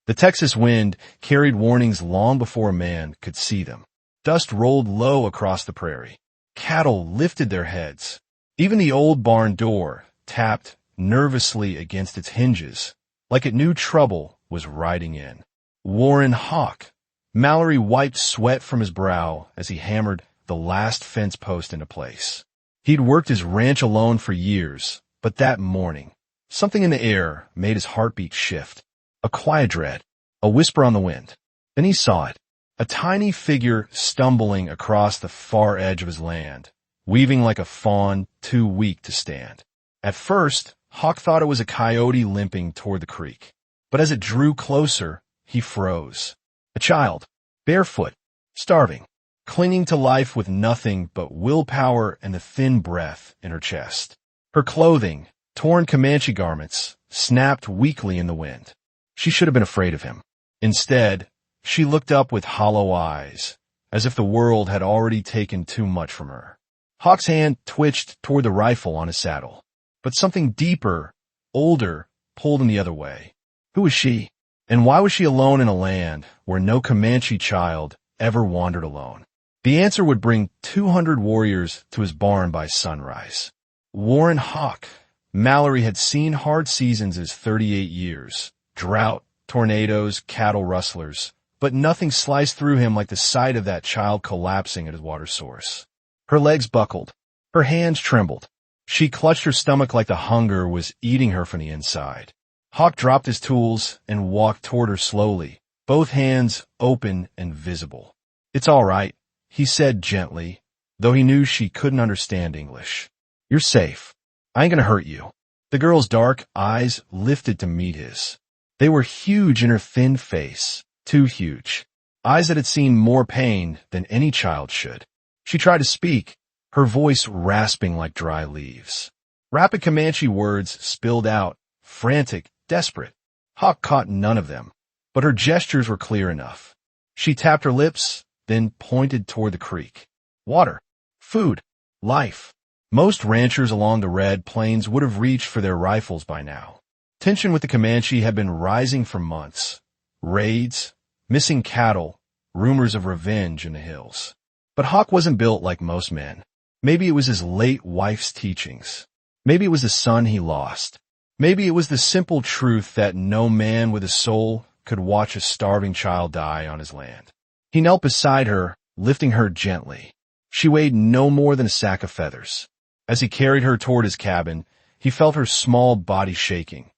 The Texas wind carried warnings long before a man could see them. Dust rolled low across the prairie. Cattle lifted their heads. Even the old barn door tapped nervously against its hinges, like it knew trouble was riding in. Warren Hawk. Mallory wiped sweat from his brow as he hammered the last fence post into place. He'd worked his ranch alone for years, but that morning, something in the air made his heartbeat shift. A quiet dread, a whisper on the wind. Then he saw it, a tiny figure stumbling across the far edge of his land, weaving like a fawn too weak to stand. At first, Hawk thought it was a coyote limping toward the creek, but as it drew closer, he froze. A child, barefoot, starving, clinging to life with nothing but willpower and the thin breath in her chest. Her clothing, torn Comanche garments, snapped weakly in the wind. She should have been afraid of him. Instead, she looked up with hollow eyes, as if the world had already taken too much from her. Hawk's hand twitched toward the rifle on his saddle, but something deeper, older, pulled him the other way. Who was she? And why was she alone in a land where no Comanche child ever wandered alone? The answer would bring 200 warriors to his barn by sunrise. Warren Hawk. Mallory had seen hard seasons his 38 years. Drought, tornadoes, cattle rustlers. But nothing sliced through him like the sight of that child collapsing at his water source. Her legs buckled. Her hands trembled. She clutched her stomach like the hunger was eating her from the inside. Hawk dropped his tools and walked toward her slowly, both hands open and visible. "It's all right," he said gently, though he knew she couldn't understand English. "You're safe. I ain't gonna hurt you." The girl's dark eyes lifted to meet his. They were huge in her thin face, too huge. Eyes that had seen more pain than any child should. She tried to speak, her voice rasping like dry leaves. Rapid Comanche words spilled out, frantic, desperate. Hawk caught none of them, but her gestures were clear enough. She tapped her lips, then pointed toward the creek. Water, food, life. Most ranchers along the Red Plains would have reached for their rifles by now. Tension with the Comanche had been rising for months. Raids, missing cattle, rumors of revenge in the hills. But Hawk wasn't built like most men. Maybe it was his late wife's teachings. Maybe it was the son he lost. Maybe it was the simple truth that no man with a soul could watch a starving child die on his land. He knelt beside her, lifting her gently. She weighed no more than a sack of feathers. As he carried her toward his cabin, he felt her small body shaking,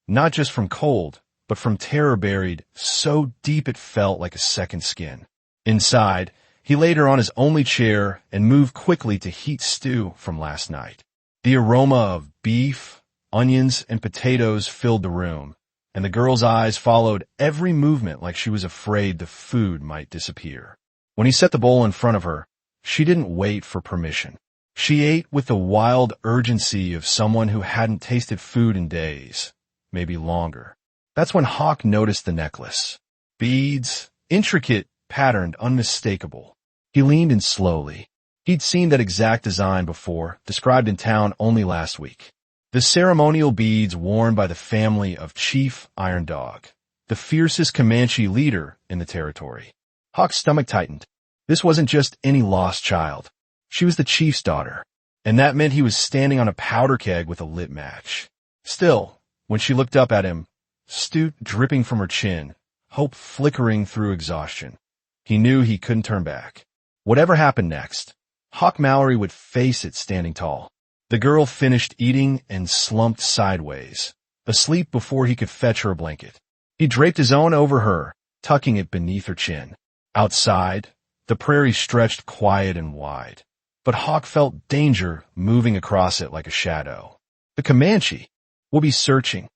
not just from cold, but from terror buried so deep it felt like a second skin. Inside, he laid her on his only chair and moved quickly to heat stew from last night. The aroma of beef, onions, and potatoes filled the room, and the girl's eyes followed every movement like she was afraid the food might disappear. When he set the bowl in front of her, she didn't wait for permission. She ate with the wild urgency of someone who hadn't tasted food in days, maybe longer. That's when Hawk noticed the necklace. Beads, intricate, patterned, unmistakable. He leaned in slowly. He'd seen that exact design before, described in town only last week. The ceremonial beads worn by the family of Chief Iron Dog, the fiercest Comanche leader in the territory. Hawk's stomach tightened. This wasn't just any lost child. She was the chief's daughter, and that meant he was standing on a powder keg with a lit match. Still, when she looked up at him, soot dripping from her chin, hope flickering through exhaustion, he knew he couldn't turn back. Whatever happened next, Hawk Mallory would face it standing tall. The girl finished eating and slumped sideways, asleep before he could fetch her a blanket. He draped his own over her, tucking it beneath her chin. Outside, the prairie stretched quiet and wide, but Hawk felt danger moving across it like a shadow. The Comanche would be searching,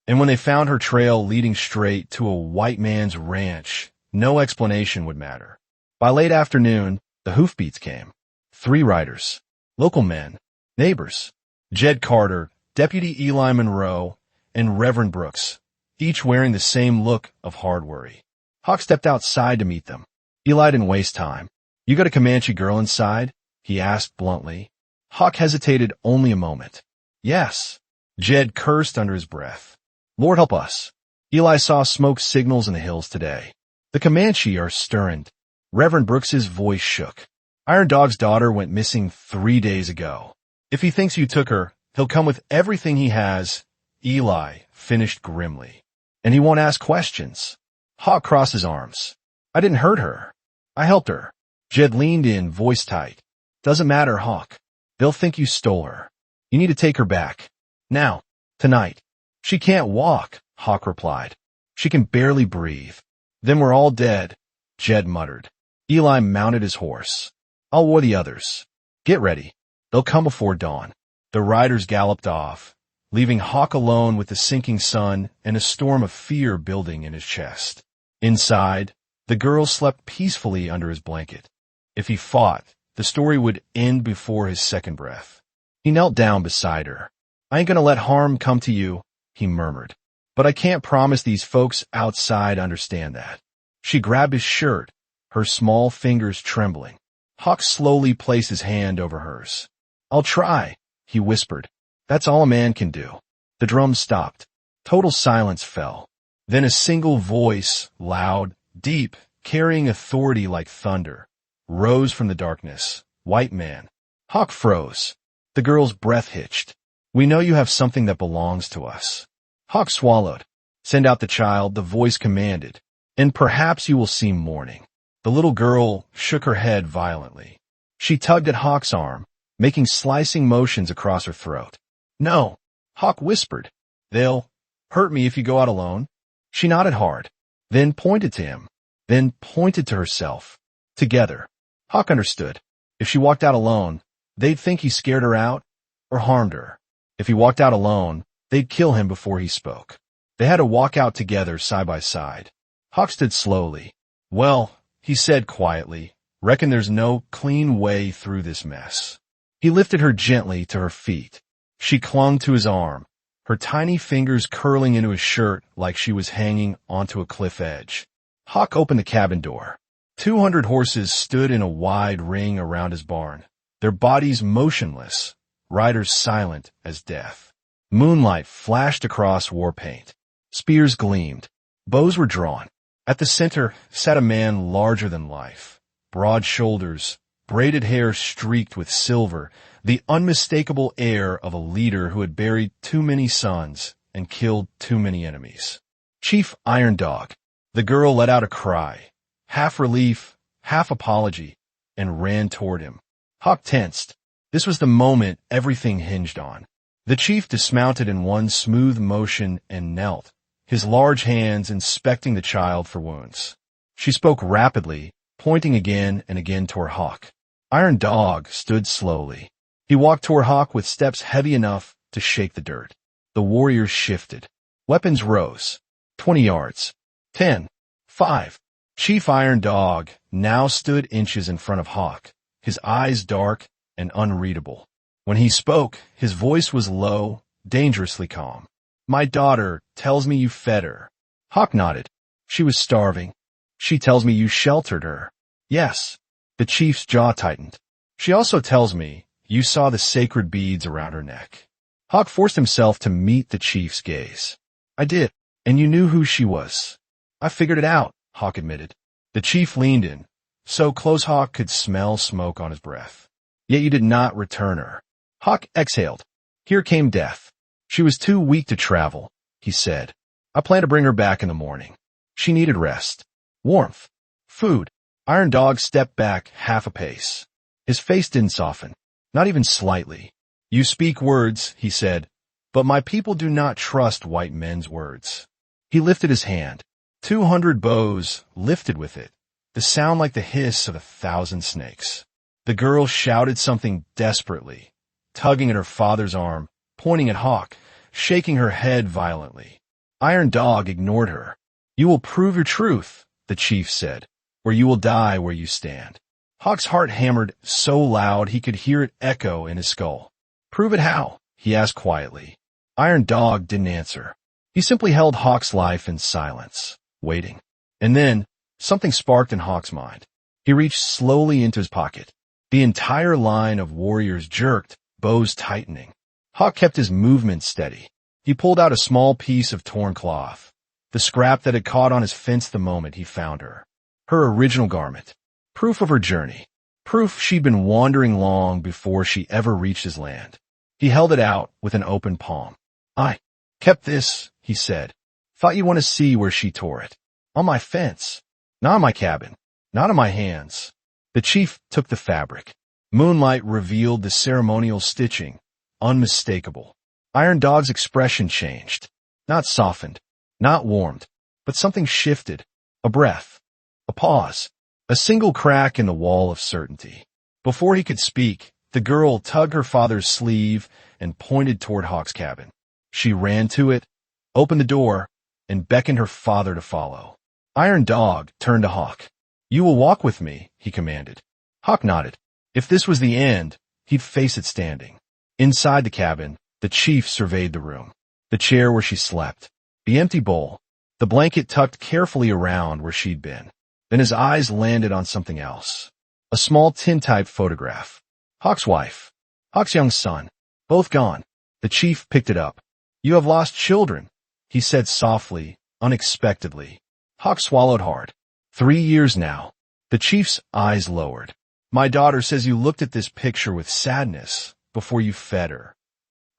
and when they found her trail leading straight to a white man's ranch, no explanation would matter. By late afternoon, the hoofbeats came. 3 riders, local men, neighbors, Jed Carter, Deputy Eli Monroe, and Reverend Brooks, each wearing the same look of hard worry. Hawk stepped outside to meet them. Eli didn't waste time. "You got a Comanche girl inside?" he asked bluntly. Hawk hesitated only a moment. "Yes." Jed cursed under his breath. "Lord help us. Eli saw smoke signals in the hills today. The Comanche are stirring. Reverend Brooks's voice shook. Iron Dog's daughter went missing 3 days ago. If he thinks you took her, he'll come with everything he has. Eli finished grimly. And he won't ask questions. Hawk crossed his arms. I didn't hurt her. I helped her. Jed leaned in, voice tight. Doesn't matter, Hawk. They'll think you stole her. You need to take her back. Now. Tonight. She can't walk, Hawk replied. She can barely breathe. Then we're all dead, Jed muttered. Eli mounted his horse. I'll war the others. Get ready. They'll come before dawn. The riders galloped off, leaving Hawk alone with the sinking sun and a storm of fear building in his chest. Inside, the girl slept peacefully under his blanket. If he fought, the story would end before his second breath. He knelt down beside her. I ain't gonna let harm come to you, he murmured. But I can't promise these folks outside understand that. She grabbed his shirt, her small fingers trembling. Hawk slowly placed his hand over hers. I'll try, he whispered. That's all a man can do. The drums stopped. Total silence fell. Then a single voice, loud, deep, carrying authority like thunder, rose from the darkness. White man. Hawk froze. The girl's breath hitched. We know you have something that belongs to us. Hawk swallowed. Send out the child, the voice commanded, and perhaps you will see morning. The little girl shook her head violently. She tugged at Hawk's arm, making slicing motions across her throat. No, Hawk whispered. They'll hurt me if you go out alone. She nodded hard, then pointed to him, then pointed to herself. Together. Hawk understood. If she walked out alone, they'd think he scared her out or harmed her. If he walked out alone, they'd kill him before he spoke. They had to walk out together side by side. Hawk stood slowly. Well, he said quietly, reckon there's no clean way through this mess. He lifted her gently to her feet. She clung to his arm, her tiny fingers curling into his shirt like she was hanging onto a cliff edge. Hawk opened the cabin door. 200 horses stood in a wide ring around his barn, their bodies motionless, riders silent as death. Moonlight flashed across war paint. Spears gleamed. Bows were drawn. At the center sat a man larger than life. Broad shoulders, braided hair streaked with silver, the unmistakable air of a leader who had buried too many sons and killed too many enemies. Chief Iron Dog. The girl let out a cry, half relief, half apology, and ran toward him. Hawk tensed. This was the moment everything hinged on. The chief dismounted in one smooth motion and knelt, his large hands inspecting the child for wounds. She spoke rapidly, pointing again and again toward Hawk. Iron Dog stood slowly. He walked toward Hawk with steps heavy enough to shake the dirt. The warriors shifted. Weapons rose. 20 yards. 10. 5. Chief Iron Dog now stood inches in front of Hawk, his eyes dark and unreadable. When he spoke, his voice was low, dangerously calm. My daughter tells me you fed her. Hawk nodded. She was starving. She tells me you sheltered her. Yes. The chief's jaw tightened. She also tells me you saw the sacred beads around her neck. Hawk forced himself to meet the chief's gaze. I did, and you knew who she was. I figured it out, Hawk admitted. The chief leaned in, so close Hawk could smell smoke on his breath. Yet you did not return her. Hawk exhaled. Here came death. She was too weak to travel, he said. I plan to bring her back in the morning. She needed rest, warmth, food. Iron Dog stepped back half a pace. His face didn't soften, not even slightly. You speak words, he said, but my people do not trust white men's words. He lifted his hand. 200 bows lifted with it, the sound like the hiss of 1,000 snakes. The girl shouted something desperately, tugging at her father's arm, pointing at Hawk, shaking her head violently. Iron Dog ignored her. You will prove your truth, the chief said, or you will die where you stand. Hawk's heart hammered so loud he could hear it echo in his skull. Prove it how? He asked quietly. Iron Dog didn't answer. He simply held Hawk's life in silence, waiting. And then, something sparked in Hawk's mind. He reached slowly into his pocket. The entire line of warriors jerked, bows tightening. Hawk kept his movement steady. He pulled out a small piece of torn cloth. the scrap that had caught on his fence the moment he found her. Her original garment. Proof of her journey. Proof she'd been wandering long before she ever reached his land. He held it out with an open palm. I kept this, he said. Thought you want to see where she tore it. On my fence. Not in my cabin. Not in my hands. The chief took the fabric. Moonlight revealed the ceremonial stitching, unmistakable. Iron Dog's expression changed. Not softened, not warmed, but something shifted. A breath. A pause. A single crack in the wall of certainty. Before he could speak, the girl tugged her father's sleeve and pointed toward Hawk's cabin. She ran to it, opened the door, and beckoned her father to follow. Iron Dog turned to Hawk. You will walk with me, he commanded. Hawk nodded. If this was the end, he'd face it standing. Inside the cabin, the chief surveyed the room. The chair where she slept. The empty bowl. The blanket tucked carefully around where she'd been. Then his eyes landed on something else. A small tintype photograph. Hawk's wife. Hawk's young son. Both gone. The chief picked it up. You have lost children, he said softly, unexpectedly. Hawk swallowed hard. 3 years now. The chief's eyes lowered. My daughter says you looked at this picture with sadness before you fed her.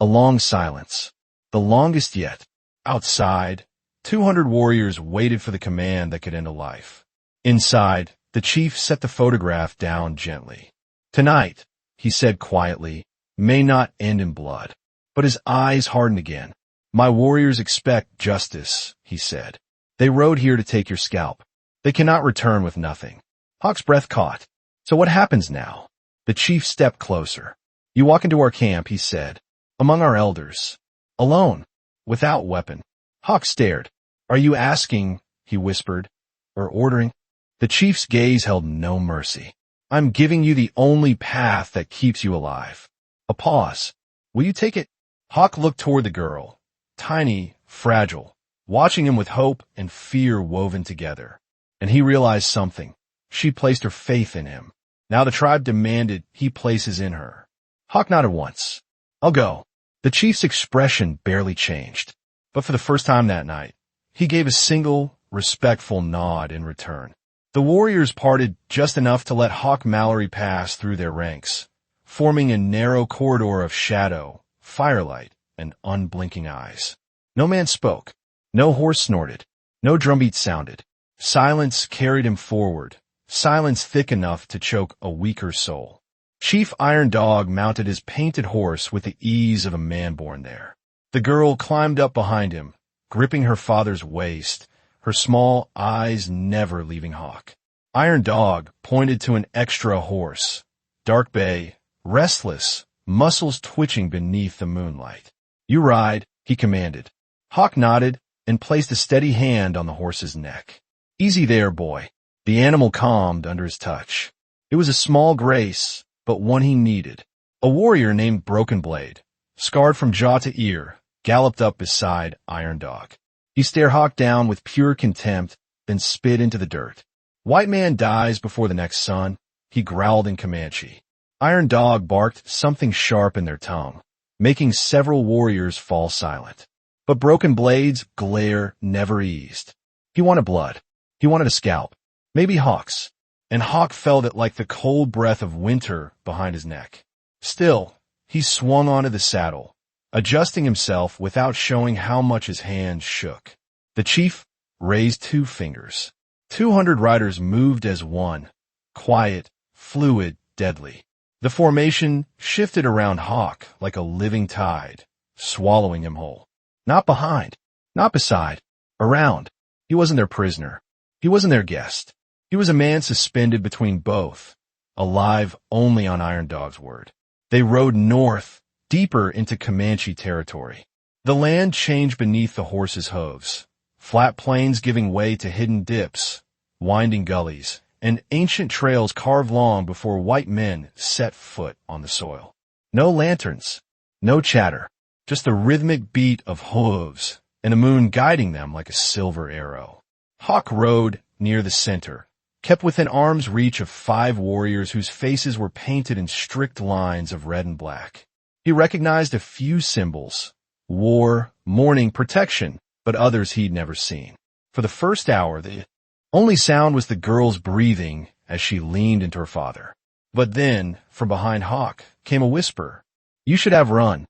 A long silence. The longest yet. Outside, 200 warriors waited for the command that could end a life. Inside, the chief set the photograph down gently. Tonight, he said quietly, may not end in blood. But his eyes hardened again. My warriors expect justice, he said. They rode here to take your scalp. They cannot return with nothing. Hawk's breath caught. So what happens now? The chief stepped closer. You walk into our camp, he said. Among our elders. Alone. Without weapon. Hawk stared. Are you asking, he whispered, or ordering? The chief's gaze held no mercy. I'm giving you the only path that keeps you alive. A pause. Will you take it? Hawk looked toward the girl. Tiny, fragile, watching him with hope and fear woven together. And he realized something. She placed her faith in him. Now the tribe demanded he places in her. Hawk nodded once. I'll go. The chief's expression barely changed. But for the first time that night, he gave a single, respectful nod in return. The warriors parted just enough to let Hawk Mallory pass through their ranks, forming a narrow corridor of shadow, firelight, and unblinking eyes. No man spoke. No horse snorted. No drumbeat sounded. Silence carried him forward, silence thick enough to choke a weaker soul. Chief Iron Dog mounted his painted horse with the ease of a man born there. The girl climbed up behind him, gripping her father's waist, her small eyes never leaving Hawk. Iron Dog pointed to an extra horse, dark bay, restless, muscles twitching beneath the moonlight. You ride, he commanded. Hawk nodded and placed a steady hand on the horse's neck. Easy there, boy. The animal calmed under his touch. It was a small grace, but one he needed. A warrior named Broken Blade, scarred from jaw to ear, galloped up beside Iron Dog. He stared Hawk down with pure contempt, then spit into the dirt. White man dies before the next sun, he growled in Comanche. Iron Dog barked something sharp in their tongue, making several warriors fall silent. But Broken Blade's glare never eased. He wanted blood. He wanted a scalp. Maybe Hawk's. And Hawk felt it like the cold breath of winter behind his neck. Still, he swung onto the saddle, adjusting himself without showing how much his hands shook. The chief raised 2 fingers. 200 riders moved as one, quiet, fluid, deadly. The formation shifted around Hawk like a living tide, swallowing him whole. Not behind, not beside, around. He wasn't their prisoner. He wasn't their guest. He was a man suspended between both, alive only on Iron Dog's word. They rode north, deeper into Comanche territory. The land changed beneath the horses' hooves, flat plains giving way to hidden dips, winding gullies, and ancient trails carved long before white men set foot on the soil. No lanterns, no chatter, just the rhythmic beat of hooves, and the moon guiding them like a silver arrow. Hawk rode near the center, kept within arm's reach of 5 warriors whose faces were painted in strict lines of red and black. He recognized a few symbols, war, mourning, protection, but others he'd never seen. For the first hour, the only sound was the girl's breathing as she leaned into her father. But then, from behind Hawk, came a whisper. "You should have run,"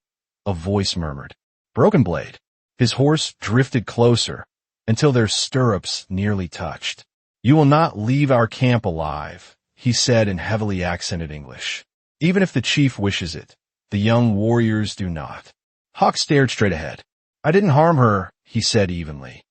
a voice murmured. Broken Blade. His horse drifted closer until their stirrups nearly touched. "You will not leave our camp alive," he said in heavily accented English. "Even if the chief wishes it, the young warriors do not." Hawk stared straight ahead. "I didn't harm her," he said evenly.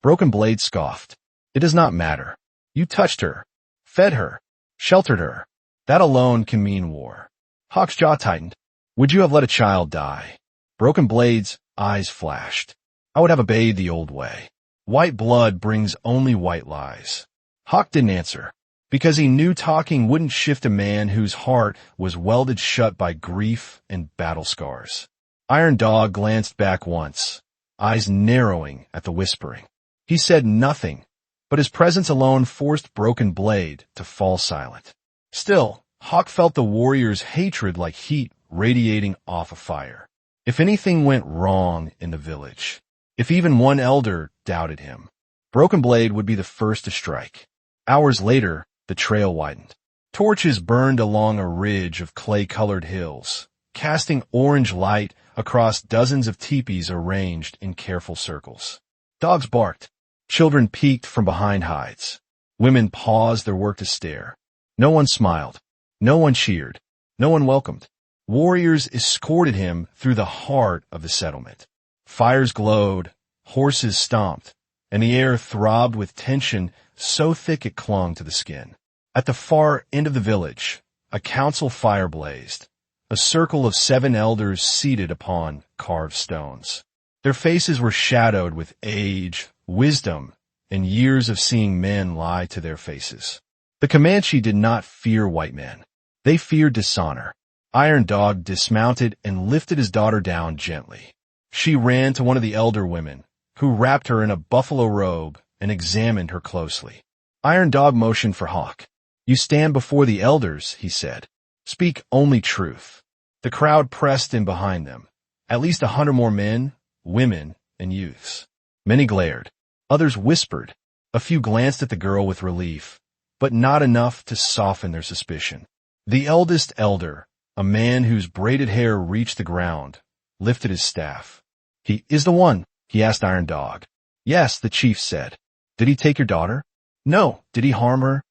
Broken Blade scoffed. "It does not matter. You touched her, fed her, sheltered her. That alone can mean war." Hawk's jaw tightened. "Would you have let a child die?" Broken Blade's eyes flashed. "I would have obeyed the old way. White blood brings only white lies." Hawk didn't answer, because he knew talking wouldn't shift a man whose heart was welded shut by grief and battle scars. Iron Dog glanced back once, eyes narrowing at the whispering. He said nothing, but his presence alone forced Broken Blade to fall silent. Still, Hawk felt the warrior's hatred like heat radiating off a fire. If anything went wrong in the village, if even one elder doubted him, Broken Blade would be the first to strike. Hours later, the trail widened. Torches burned along a ridge of clay-colored hills, casting orange light across dozens of teepees arranged in careful circles. Dogs barked. Children peeked from behind hides. Women paused their work to stare. No one smiled. No one cheered. No one welcomed. Warriors escorted him through the heart of the settlement. Fires glowed, horses stomped, and the air throbbed with tension so thick it clung to the skin. At the far end of the village, a council fire blazed, a circle of 7 elders seated upon carved stones. Their faces were shadowed with age, wisdom, and years of seeing men lie to their faces. The Comanche did not fear white men. They feared dishonor. Iron Dog dismounted and lifted his daughter down gently. She ran to one of the elder women, who wrapped her in a buffalo robe and examined her closely. Iron Dog motioned for Hawk. "You stand before the elders," he said. "Speak only truth." The crowd pressed in behind them, at least 100 more men, women, and youths. Many glared. Others whispered. A few glanced at the girl with relief, but not enough to soften their suspicion. The eldest elder, a man whose braided hair reached the ground, lifted his staff. "He is the one," he asked Iron Dog. "Yes," the chief said. "Did he take your daughter?" "No." "Did he harm her?"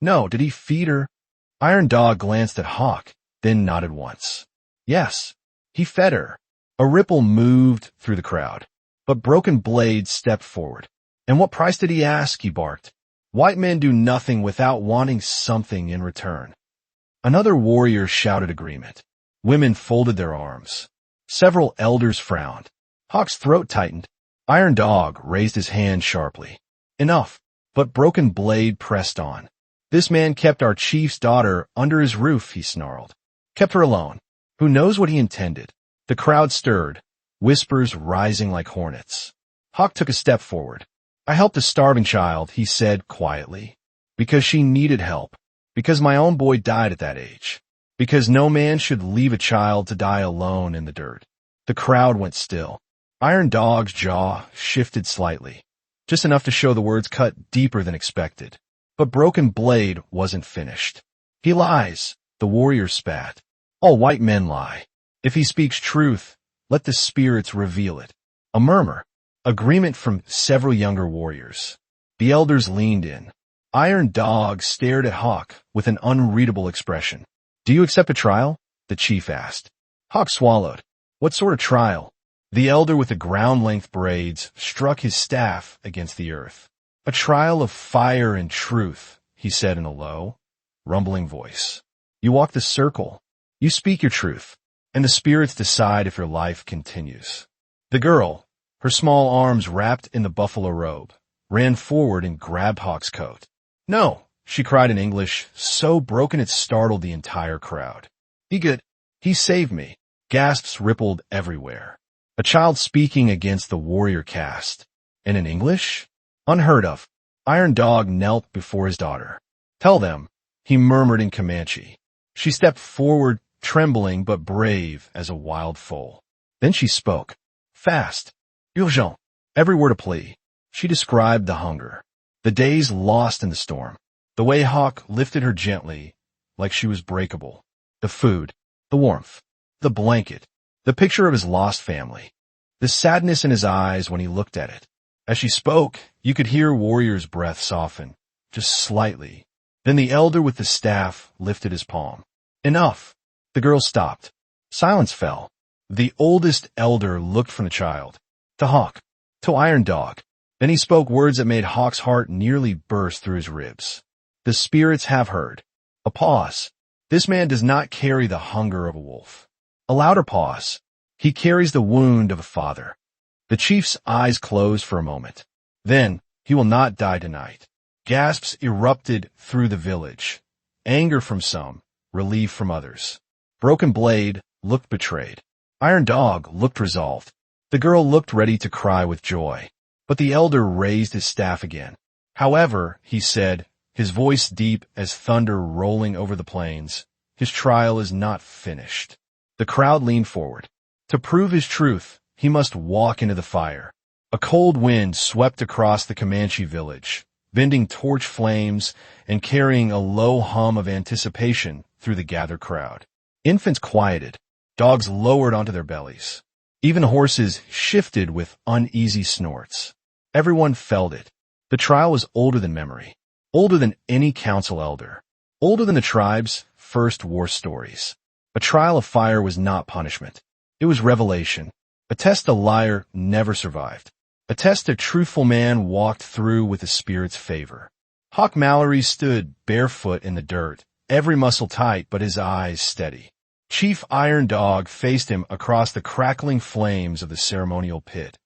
"No." "Did he feed her?" Iron Dog glanced at Hawk, then nodded once. "Yes, he fed her." A ripple moved through the crowd, but Broken Blade stepped forward. "And what price did he ask?" he barked. "White men do nothing without wanting something in return." Another warrior shouted agreement. Women folded their arms. Several elders frowned. Hawk's throat tightened. Iron Dog raised his hand sharply. "Enough." But Broken Blade pressed on. "This man kept our chief's daughter under his roof," he snarled. "Kept her alone. Who knows what he intended?" The crowd stirred, whispers rising like hornets. Hawk took a step forward. "I helped a starving child," he said quietly, "because she needed help. Because my own boy died at that age. Because no man should leave a child to die alone in the dirt." The crowd went still. Iron Dog's jaw shifted slightly, just enough to show the words cut deeper than expected. But Broken Blade wasn't finished. "He lies," the warrior spat. "All white men lie. If he speaks truth, let the spirits reveal it." A murmur. Agreement from several younger warriors. The elders leaned in. Iron Dog stared at Hawk with an unreadable expression. "Do you accept a trial?" the chief asked. Hawk swallowed. "What sort of trial?" The elder with the ground-length braids struck his staff against the earth. "A trial of fire and truth," he said in a low, rumbling voice. "You walk the circle. You speak your truth, and the spirits decide if your life continues." The girl, her small arms wrapped in the buffalo robe, ran forward and grabbed Hawk's coat. "No," she cried in English, so broken it startled the entire crowd. "Be good. He saved me." Gasps rippled everywhere. A child speaking against the warrior caste. And in English? Unheard of. Iron Dog knelt before his daughter. "Tell them," he murmured in Comanche. She stepped forward, trembling but brave as a wild foal. Then she spoke. Fast. Urgent. Every word a plea. She described the hunger, the days lost in the storm, the way Hawk lifted her gently, like she was breakable, the food, the warmth, the blanket, the picture of his lost family, the sadness in his eyes when he looked at it. As she spoke, you could hear Warrior's breath soften, just slightly. Then the elder with the staff lifted his palm. Enough. The girl stopped. Silence fell. The oldest elder looked from the child to Hawk, to Iron Dog. Then he spoke words that made Hawk's heart nearly burst through his ribs. The spirits have heard. A pause. This man does not carry the hunger of a wolf. A louder pause. He carries the wound of a father. The chief's eyes closed for a moment. Then, he will not die tonight. Gasps erupted through the village. Anger from some, relief from others. Broken Blade looked betrayed. Iron Dog looked resolved. The girl looked ready to cry with joy. But the elder raised his staff again. However, he said, his voice deep as thunder rolling over the plains, his trial is not finished. The crowd leaned forward. To prove his truth, he must walk into the fire. A cold wind swept across the Comanche village, bending torch flames and carrying a low hum of anticipation through the gathered crowd. Infants quieted. Dogs lowered onto their bellies. Even horses shifted with uneasy snorts. Everyone felt it. The trial was older than memory, older than any council elder, older than the tribe's first war stories. A trial of fire was not punishment. It was revelation, a test a liar never survived, a test a truthful man walked through with the spirit's favor. Hawk Mallory stood barefoot in the dirt, every muscle tight but his eyes steady. Chief Iron Dog faced him across the crackling flames of the ceremonial pit.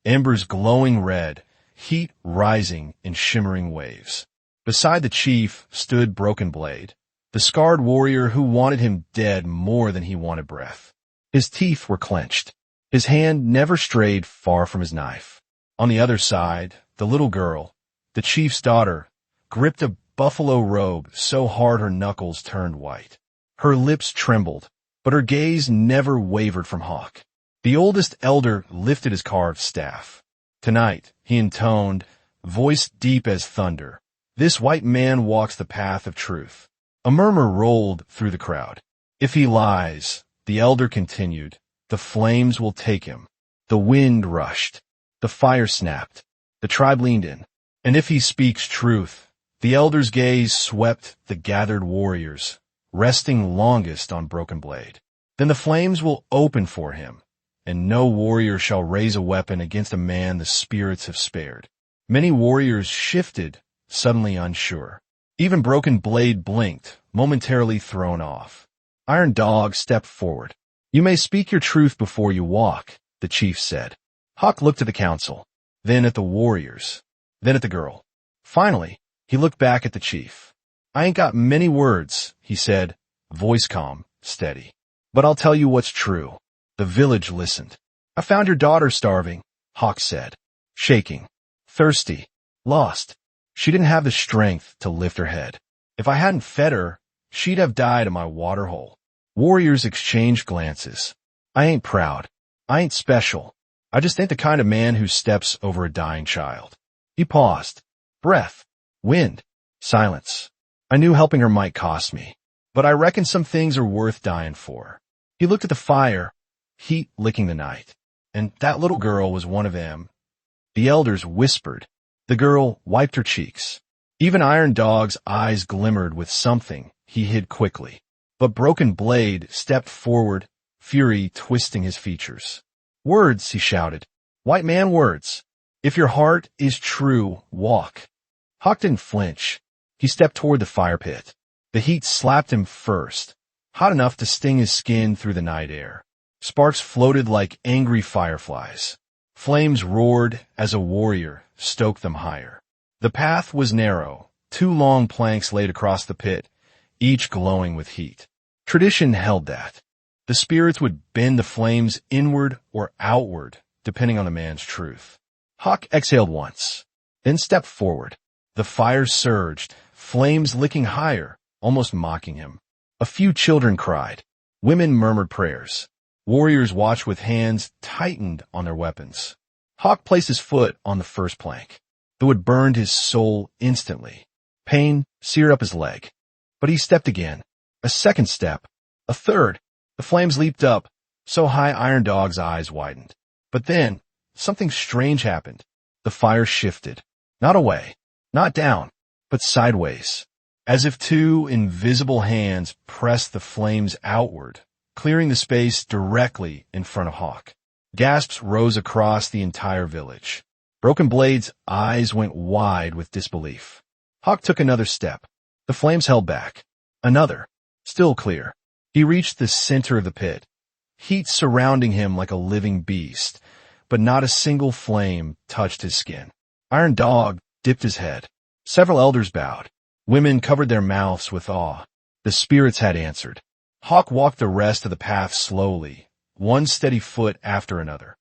Embers glowing red, heat rising in shimmering waves. Beside the chief stood Broken Blade, the scarred warrior who wanted him dead more than he wanted breath. His teeth were clenched. His hand never strayed far from his knife. On the other side, the little girl, the chief's daughter, gripped a buffalo robe so hard her knuckles turned white. Her lips trembled, but her gaze never wavered from Hawk. The oldest elder lifted his carved staff. Tonight, he intoned, voice deep as thunder, this white man walks the path of truth. A murmur rolled through the crowd. If he lies, the elder continued, the flames will take him. The wind rushed. The fire snapped. The tribe leaned in. And if he speaks truth, the elder's gaze swept the gathered warriors, resting longest on Broken Blade. Then the flames will open for him, and no warrior shall raise a weapon against a man the spirits have spared. Many warriors shifted, suddenly unsure. Even Broken Blade blinked, momentarily thrown off. Iron Dog stepped forward. You may speak your truth before you walk, the chief said. Hawk looked at the council, then at the warriors, then at the girl. Finally, he looked back at the chief. I ain't got many words, he said, voice calm, steady. But I'll tell you what's true. The village listened. I found your daughter starving, Hawk said, shaking, thirsty, lost. She didn't have the strength to lift her head. If I hadn't fed her, she'd have died in my water hole. Warriors exchanged glances. I ain't proud. I ain't special. I just ain't the kind of man who steps over a dying child. He paused. Breath. Wind. Silence. I knew helping her might cost me, but I reckon some things are worth dying for. He looked at the fire, heat licking the night, and that little girl was one of them. The elders whispered. The girl wiped her cheeks. Even Iron Dog's eyes glimmered with something he hid quickly. But Broken Blade stepped forward, fury twisting his features. Words, he shouted. White man words. If your heart is true, walk. Hawk didn't flinch. He stepped toward the fire pit. The heat slapped him first, hot enough to sting his skin through the night air. Sparks floated like angry fireflies. Flames roared as a warrior stoked them higher. The path was narrow. 2 long planks laid across the pit, each glowing with heat. Tradition held that. The spirits would bend the flames inward or outward, depending on the man's truth. Hawk exhaled once, then stepped forward. The fire surged, flames licking higher, almost mocking him. A few children cried. Women murmured prayers. Warriors watched with hands tightened on their weapons. Hawk placed his foot on the first plank. It would burn his soul instantly. Pain seared up his leg. But he stepped again. A second step. A third. The flames leaped up, so high Iron Dog's eyes widened. But then, something strange happened. The fire shifted. Not away, not down, but sideways. As if two invisible hands pressed the flames outward, clearing the space directly in front of Hawk. Gasps rose across the entire village. Broken Blade's eyes went wide with disbelief. Hawk took another step. The flames held back. Another. Still clear. He reached the center of the pit. Heat surrounding him like a living beast, but not a single flame touched his skin. Iron Dog dipped his head. Several elders bowed. Women covered their mouths with awe. The spirits had answered. Hawk walked the rest of the path slowly, one steady foot after another,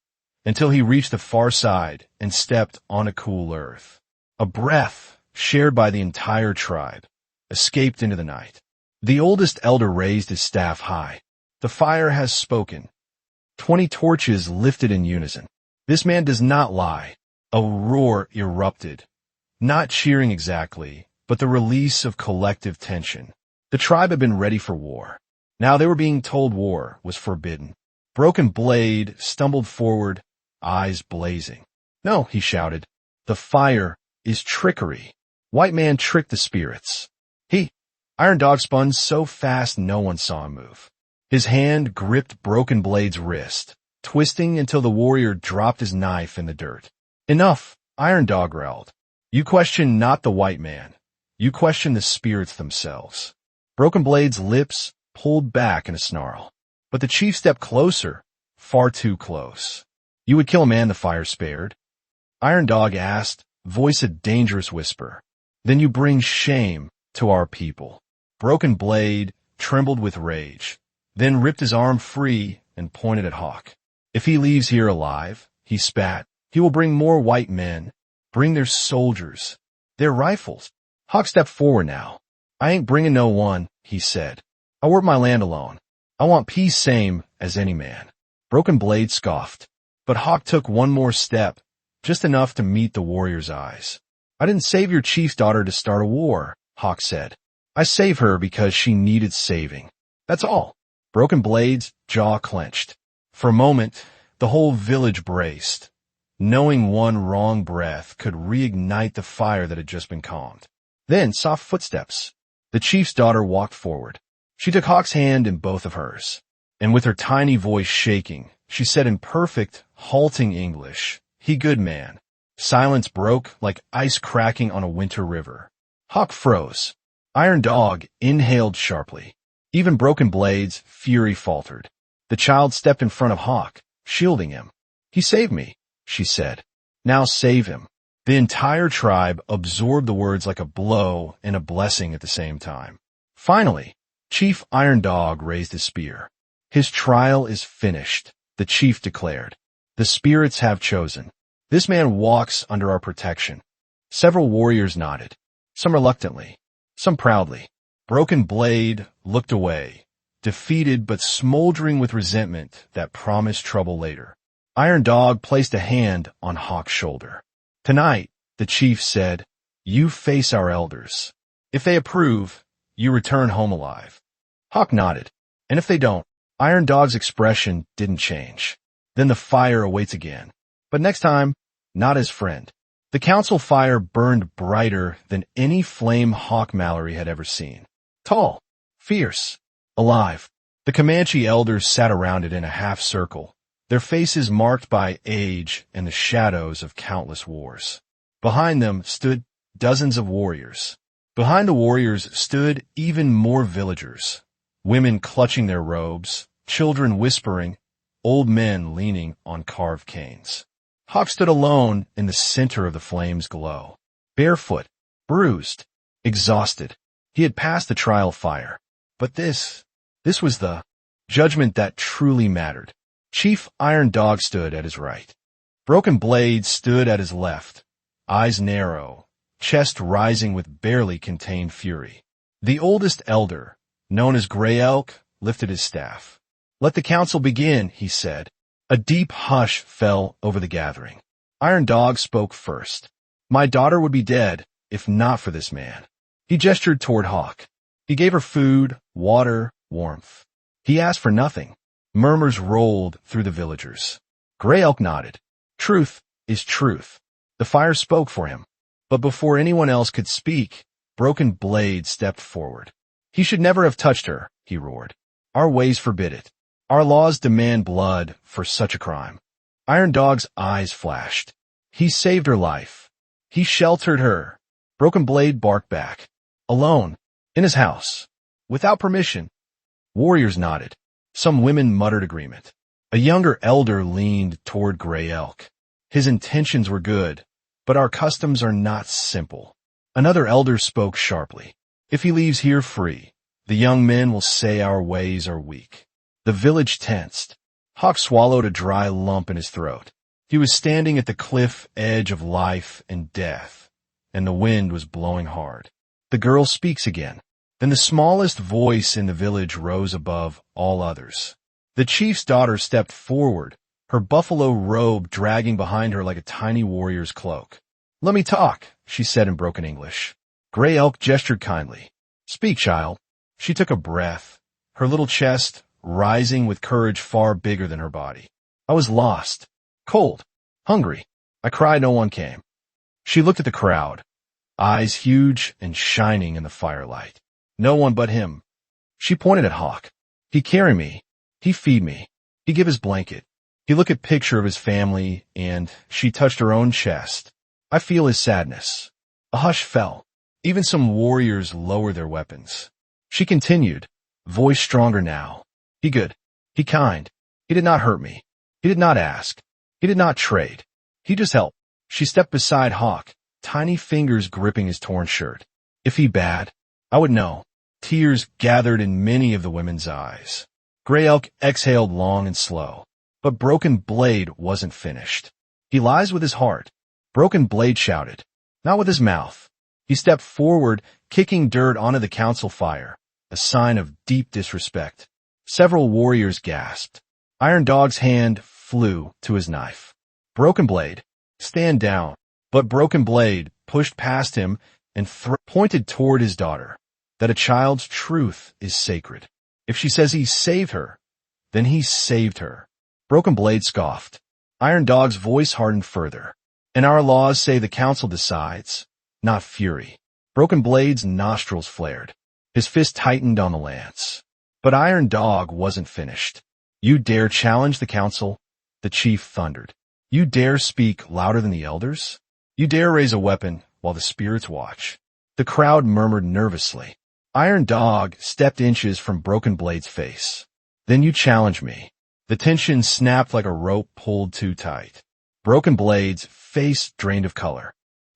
until he reached the far side and stepped on a cool earth. A breath, shared by the entire tribe, escaped into the night. The oldest elder raised his staff high. The fire has spoken. 20 torches lifted in unison. This man does not lie. A roar erupted. Not cheering exactly, but the release of collective tension. The tribe had been ready for war. Now they were being told war was forbidden. Broken Blade stumbled forward, eyes blazing. "No," he shouted. "The fire is trickery. White man tricked the spirits." Iron Dog spun so fast no one saw him move. His hand gripped Broken Blade's wrist, twisting until the warrior dropped his knife in the dirt. "Enough," Iron Dog growled. "You question not the white man. You question the spirits themselves." Broken Blade's lips pulled back in a snarl. But the chief stepped closer, far too close. "You would kill a man the fire spared?" Iron Dog asked, voice a dangerous whisper. "Then you bring shame to our people." Broken Blade trembled with rage, then ripped his arm free and pointed at Hawk. "If he leaves here alive," he spat, "he will bring more white men, bring their soldiers, their rifles." Hawk stepped forward now. "I ain't bringing no one," he said. "I work my land alone. I want peace same as any man." Broken Blade scoffed, but Hawk took one more step, just enough to meet the warrior's eyes. "I didn't save your chief's daughter to start a war," Hawk said. "I saved her because she needed saving. That's all." Broken Blade's jaw clenched. For a moment, the whole village braced, knowing one wrong breath could reignite the fire that had just been calmed. Then soft footsteps. The chief's daughter walked forward. She took Hawk's hand in both of hers, and with her tiny voice shaking, she said in perfect, halting English, "He good man." Silence broke like ice cracking on a winter river. Hawk froze. Iron Dog inhaled sharply. Even Broken Blade's fury faltered. The child stepped in front of Hawk, shielding him. "He saved me," she said. "Now save him." The entire tribe absorbed the words like a blow and a blessing at the same time. Finally, Chief Iron Dog raised his spear. "His trial is finished," the chief declared. "The spirits have chosen. This man walks under our protection." Several warriors nodded, some reluctantly, some proudly. Broken Blade looked away, defeated but smoldering with resentment that promised trouble later. Iron Dog placed a hand on Hawk's shoulder. "Tonight," the chief said, "you face our elders. If they approve, you return home alive." Hawk nodded. "And if they don't?" Iron Dog's expression didn't change. "Then the fire awaits again. But next time, not as friend." The council fire burned brighter than any flame Hawk Mallory had ever seen. Tall, fierce, alive. The Comanche elders sat around it in a half circle, their faces marked by age and the shadows of countless wars. Behind them stood dozens of warriors. Behind the warriors stood even more villagers, women clutching their robes, children whispering, old men leaning on carved canes. Hawk stood alone in the center of the flames' glow. Barefoot, bruised, exhausted. He had passed the trial fire. But this was the judgment that truly mattered. Chief Iron Dog stood at his right. Broken Blade stood at his left, eyes narrow, chest rising with barely contained fury. The oldest elder, known as Gray Elk, lifted his staff. "Let the council begin," he said. A deep hush fell over the gathering. Iron Dog spoke first. My daughter would be dead if not for this man. He gestured toward Hawk. He gave her food, water, warmth. He asked for nothing. Murmurs rolled through the villagers. Gray Elk nodded. Truth is truth. The fire spoke for him. But before anyone else could speak, Broken Blade stepped forward. He should never have touched her, he roared. Our ways forbid it. Our laws demand blood for such a crime. Iron Dog's eyes flashed. He saved her life. He sheltered her. Broken Blade barked back. Alone, in his house, without permission. Warriors nodded. Some women muttered agreement. A younger elder leaned toward Gray Elk. His intentions were good, but our customs are not simple. Another elder spoke sharply. If he leaves here free, the young men will say our ways are weak. The village tensed. Hawk swallowed a dry lump in his throat. He was standing at the cliff edge of life and death, and the wind was blowing hard. The girl speaks again. Then the smallest voice in the village rose above all others. The chief's daughter stepped forward, her buffalo robe dragging behind her like a tiny warrior's cloak. Let me talk, she said in broken English. Gray Elk gestured kindly. Speak, child. She took a breath, her little chest rising with courage far bigger than her body. I was lost, cold, hungry. I cried no one came. She looked at the crowd, eyes huge and shining in the firelight. No one but him. She pointed at Hawk. He carry me. He feed me. He give his blanket. He look at picture of his family, and she touched her own chest. I feel his sadness. A hush fell. Even some warriors lowered their weapons. She continued, voice stronger now. He good. He kind. He did not hurt me. He did not ask. He did not trade. He just helped. She stepped beside Hawk, tiny fingers gripping his torn shirt. If he bad, I would know. Tears gathered in many of the women's eyes. Gray Elk exhaled long and slow. But Broken Blade wasn't finished. He lies with his heart. Broken Blade shouted, not with his mouth. He stepped forward, kicking dirt onto the council fire, a sign of deep disrespect. Several warriors gasped. Iron Dog's hand flew to his knife. Broken Blade, stand down. But Broken Blade pushed past him and pointed toward his daughter, that a child's truth is sacred. If she says he saved her, then he saved her. Broken Blade scoffed. Iron Dog's voice hardened further. And our laws say the council decides, not fury. Broken Blade's nostrils flared. His fist tightened on the lance. But Iron Dog wasn't finished. You dare challenge the council? The chief thundered. You dare speak louder than the elders? You dare raise a weapon while the spirits watch? The crowd murmured nervously. Iron Dog stepped inches from Broken Blade's face. Then you challenge me. The tension snapped like a rope pulled too tight. Broken Blade's face drained of color.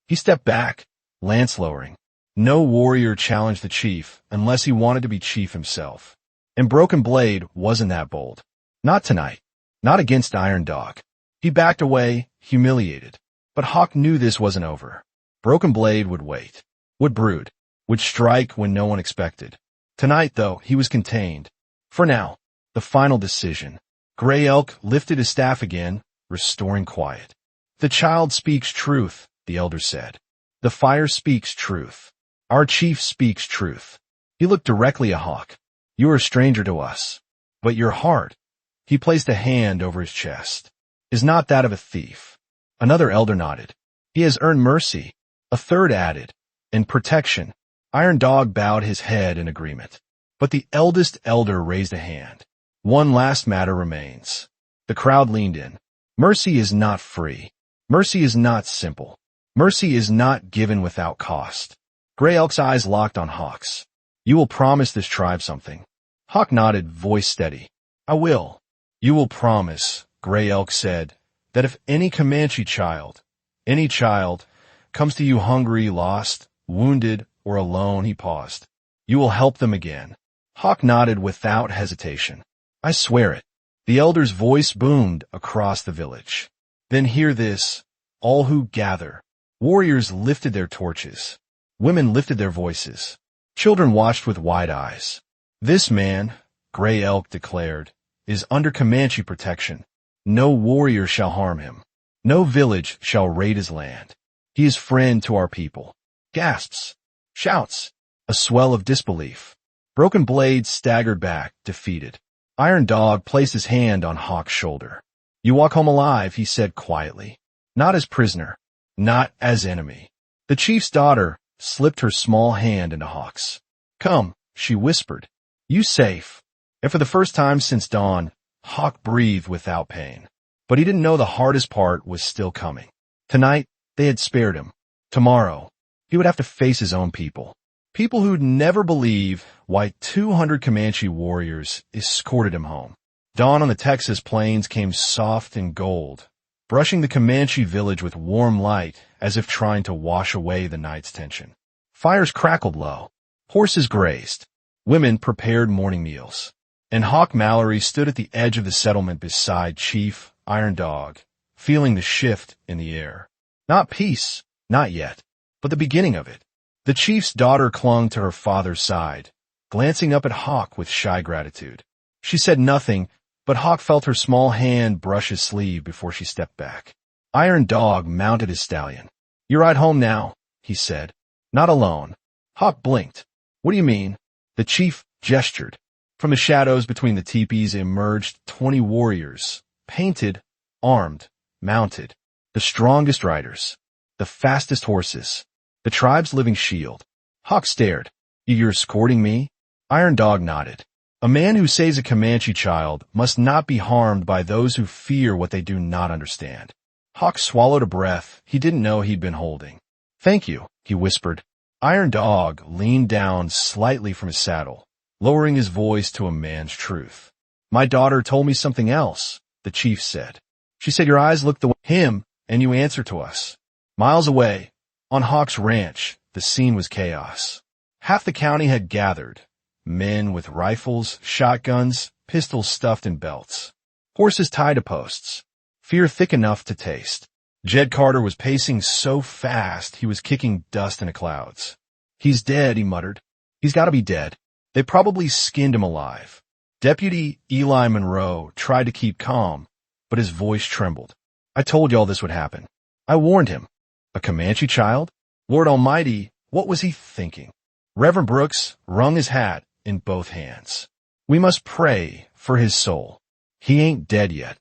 He stepped back, lance lowering. No warrior challenged the chief unless he wanted to be chief himself. And Broken Blade wasn't that bold. Not tonight. Not against Iron Dog. He backed away, humiliated. But Hawk knew this wasn't over. Broken Blade would wait. Would brood. Would strike when no one expected. Tonight, though, he was contained. For now, the final decision. Gray Elk lifted his staff again, restoring quiet. The child speaks truth, the elder said. The fire speaks truth. Our chief speaks truth. He looked directly at Hawk. You are a stranger to us. But your heart, he placed a hand over his chest, is not that of a thief. Another elder nodded. He has earned mercy. A third added, and protection. Iron Dog bowed his head in agreement. But the eldest elder raised a hand. One last matter remains. The crowd leaned in. Mercy is not free. Mercy is not simple. Mercy is not given without cost. Gray Elk's eyes locked on Hawk's. You will promise this tribe something. Hawk nodded, voice steady. I will. You will promise, Gray Elk said, that if any Comanche child, any child, comes to you hungry, lost, wounded, or alone, he paused. You will help them again. Hawk nodded without hesitation. I swear it. The elder's voice boomed across the village. Then hear this, all who gather. Warriors lifted their torches. Women lifted their voices. Children watched with wide eyes. This man, Gray Elk declared, is under Comanche protection. No warrior shall harm him. No village shall raid his land. He is friend to our people. Gasps. Shouts. A swell of disbelief. Broken Blade staggered back, defeated. Iron Dog placed his hand on Hawk's shoulder. You walk home alive, he said quietly. Not as prisoner. Not as enemy. The chief's daughter slipped her small hand into Hawk's. Come, she whispered. You safe. And for the first time since dawn, Hawk breathed without pain. But he didn't know the hardest part was still coming. Tonight, they had spared him. Tomorrow, he would have to face his own people. People who'd never believe why 200 Comanche warriors escorted him home. Dawn on the Texas plains came soft and gold, brushing the Comanche village with warm light as if trying to wash away the night's tension. Fires crackled low. Horses grazed. Women prepared morning meals. And Hawk Mallory stood at the edge of the settlement beside Chief Iron Dog, feeling the shift in the air. Not peace, not yet, but the beginning of it. The chief's daughter clung to her father's side, glancing up at Hawk with shy gratitude. She said nothing, but Hawk felt her small hand brush his sleeve before she stepped back. Iron Dog mounted his stallion. You ride home now, he said. Not alone. Hawk blinked. What do you mean? The chief gestured. From the shadows between the teepees emerged 20 warriors, painted, armed, mounted, the strongest riders, the fastest horses, the tribe's living shield. Hawk stared. You're escorting me? Iron Dog nodded. A man who saves a Comanche child must not be harmed by those who fear what they do not understand. Hawk swallowed a breath he didn't know he'd been holding. Thank you, he whispered. Iron Dog leaned down slightly from his saddle, lowering his voice to a man's truth. My daughter told me something else, the chief said. She said your eyes looked the way him, and you answer to us. Miles away, on Hawk's ranch, the scene was chaos. Half the county had gathered, men with rifles, shotguns, pistols stuffed in belts, horses tied to posts, fear thick enough to taste. Jed Carter was pacing so fast he was kicking dust in the clouds. He's dead, he muttered. He's got to be dead. They probably skinned him alive. Deputy Eli Monroe tried to keep calm, but his voice trembled. I told y'all this would happen. I warned him. A Comanche child? Lord Almighty, what was he thinking? Reverend Brooks wrung his hat in both hands. We must pray for his soul. He ain't dead yet.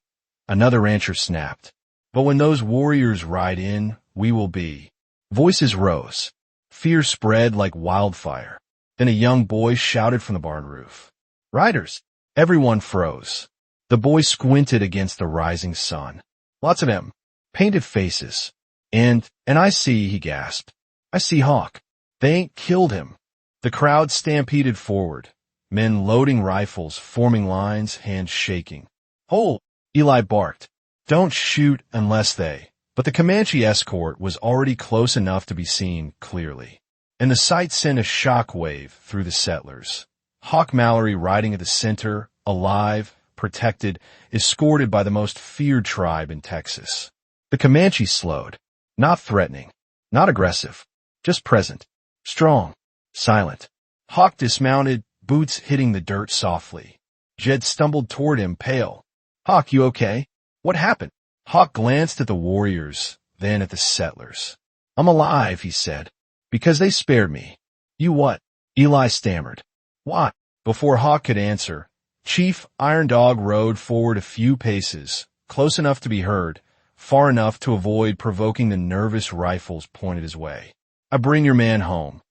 Another rancher snapped. But when those warriors ride in, we will be. Voices rose. Fear spread like wildfire. Then a young boy shouted from the barn roof. Riders! Everyone froze. The boy squinted against the rising sun. Lots of them. Painted faces. And I see, he gasped. I see Hawk. They ain't killed him. The crowd stampeded forward. Men loading rifles, forming lines, hands shaking. Hold! Eli barked. Don't shoot unless they. But the Comanche escort was already close enough to be seen clearly. And the sight sent a shockwave through the settlers. Hawk Mallory riding at the center, alive, protected, escorted by the most feared tribe in Texas. The Comanche slowed. Not threatening. Not aggressive. Just present. Strong. Silent. Hawk dismounted, boots hitting the dirt softly. Jed stumbled toward him, pale. Hawk, you okay? What happened? Hawk glanced at the warriors, then at the settlers. I'm alive, he said. Because they spared me. You what? Eli stammered. What? Before Hawk could answer, Chief Iron Dog rode forward a few paces, close enough to be heard, far enough to avoid provoking the nervous rifles pointed his way. I bring your man home,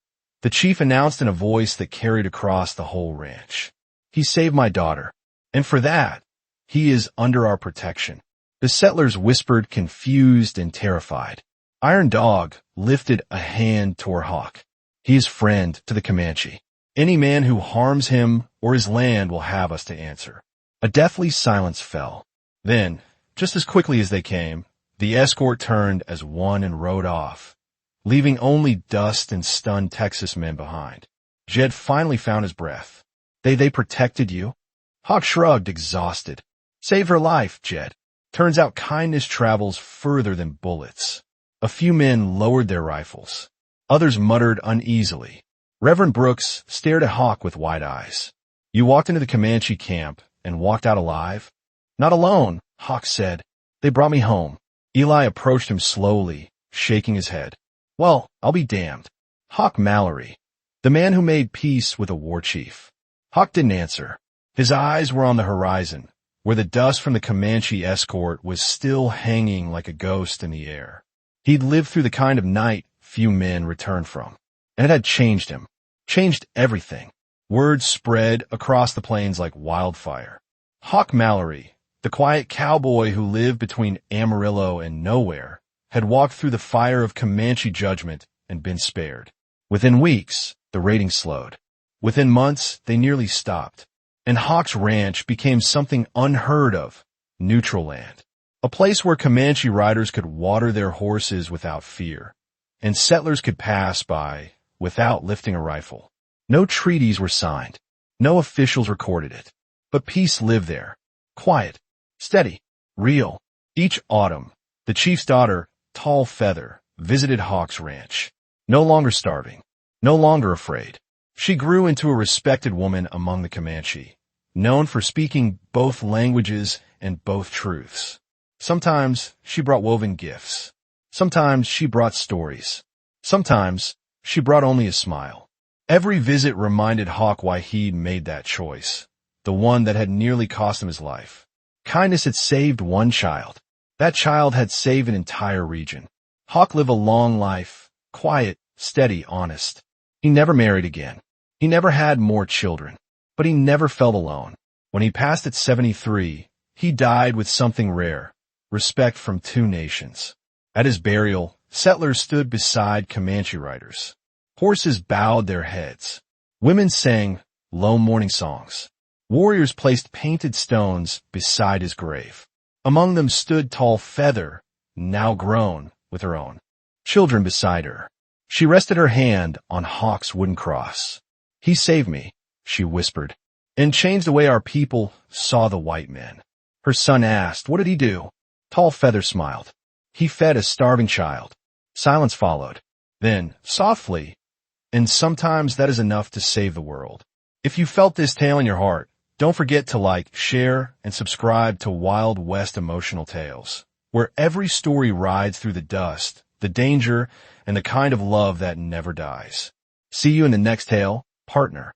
the chief announced in a voice that carried across the whole ranch. He saved my daughter, and for that, he is under our protection. The settlers whispered, confused and terrified. Iron Dog lifted a hand toward Hawk. He is friend to the Comanche. Any man who harms him or his land will have us to answer. A deathly silence fell. Then, just as quickly as they came, the escort turned as one and rode off, leaving only dust and stunned Texas men behind. Jed finally found his breath. They protected you? Hawk shrugged, exhausted. Save her life, Jed. Turns out kindness travels further than bullets. A few men lowered their rifles. Others muttered uneasily. Reverend Brooks stared at Hawk with wide eyes. You walked into the Comanche camp and walked out alive? Not alone, Hawk said. They brought me home. Eli approached him slowly, shaking his head. Well, I'll be damned. Hawk Mallory, the man who made peace with a war chief. Hawk didn't answer. His eyes were on the horizon, where the dust from the Comanche escort was still hanging like a ghost in the air. He'd lived through the kind of night few men return from, and it had changed him. Changed everything. Word spread across the plains like wildfire. Hawk Mallory, the quiet cowboy who lived between Amarillo and nowhere, had walked through the fire of Comanche judgment and been spared. Within weeks, the raiding slowed. Within months, they nearly stopped. And Hawk's ranch became something unheard of, neutral land. A place where Comanche riders could water their horses without fear, and settlers could pass by without lifting a rifle. No treaties were signed. No officials recorded it. But peace lived there. Quiet, steady, real. Each autumn, the chief's daughter, Tall Feather, visited Hawk's ranch. No longer starving. No longer afraid. She grew into a respected woman among the Comanche, known for speaking both languages and both truths. Sometimes she brought woven gifts. Sometimes she brought stories. Sometimes she brought only a smile. Every visit reminded Hawk why he'd made that choice, the one that had nearly cost him his life. Kindness had saved one child. That child had saved an entire region. Hawk lived a long life, quiet, steady, honest. He never married again. He never had more children, but he never felt alone. When he passed at 73, he died with something rare, respect from two nations. At his burial, settlers stood beside Comanche riders. Horses bowed their heads. Women sang low mourning songs. Warriors placed painted stones beside his grave. Among them stood Tall Feather, now grown, with her own children beside her. She rested her hand on Hawk's wooden cross. He saved me, she whispered, and changed the way our people saw the white men. Her son asked, what did he do? Tall Feather smiled. He fed a starving child. Silence followed. Then, softly, and sometimes that is enough to save the world. If you felt this tale in your heart, don't forget to like, share, and subscribe to Wild West Emotional Tales, where every story rides through the dust, the danger, and the kind of love that never dies. See you in the next tale, partner.